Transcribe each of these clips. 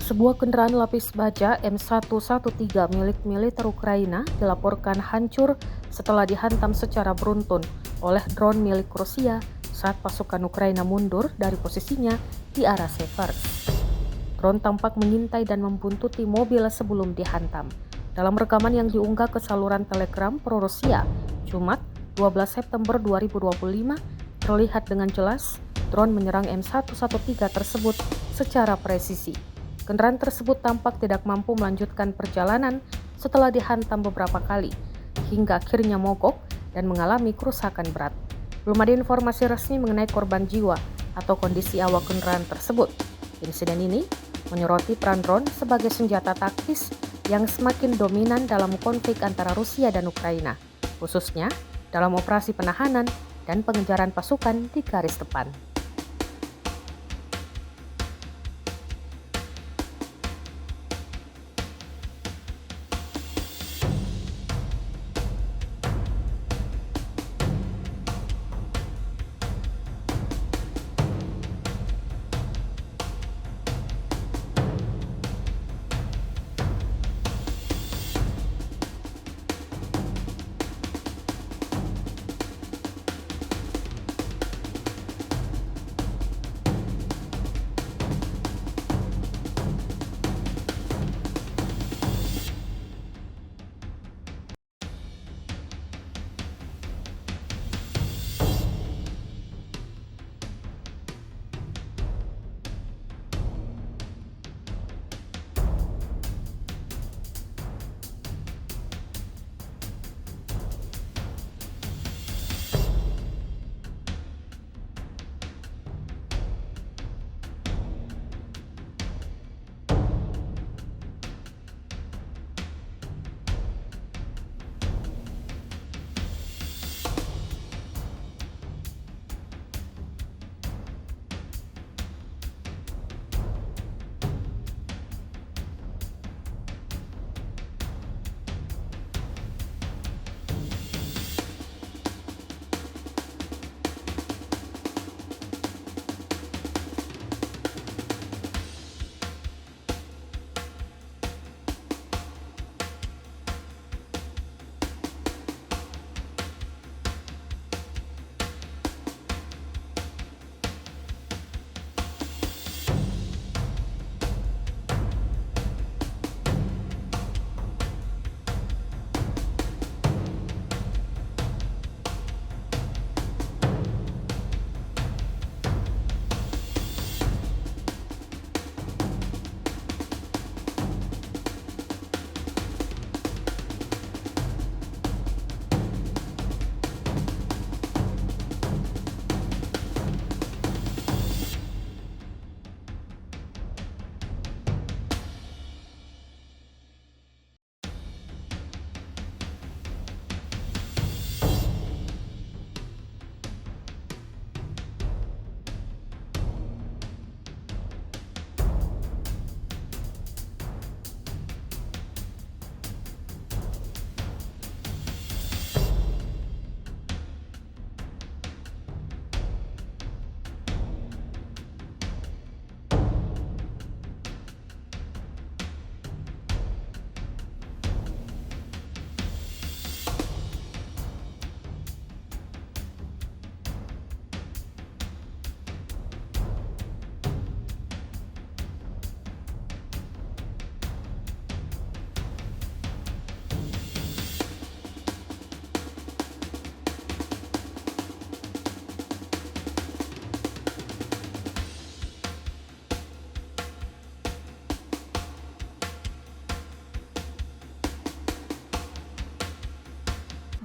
Sebuah kendaraan lapis baja M113 milik militer Ukraina dilaporkan hancur setelah dihantam secara beruntun oleh drone milik Rusia saat pasukan Ukraina mundur dari posisinya di arah Seversk. Drone tampak mengintai dan membuntuti mobil sebelum dihantam. Dalam rekaman yang diunggah ke saluran Telegram pro-Rusia, Jumat 12 September 2025, terlihat dengan jelas drone menyerang M113 tersebut secara presisi. Kendaraan tersebut tampak tidak mampu melanjutkan perjalanan setelah dihantam beberapa kali, hingga akhirnya mogok dan mengalami kerusakan berat. Belum ada informasi resmi mengenai korban jiwa atau kondisi awak kendaraan tersebut. Insiden ini menyoroti peran drone sebagai senjata taktis yang semakin dominan dalam konflik antara Rusia dan Ukraina, khususnya dalam operasi penahanan dan pengejaran pasukan di garis depan.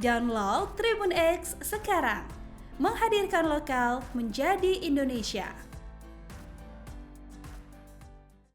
Download Tribun X sekarang, menghadirkan lokal menjadi Indonesia.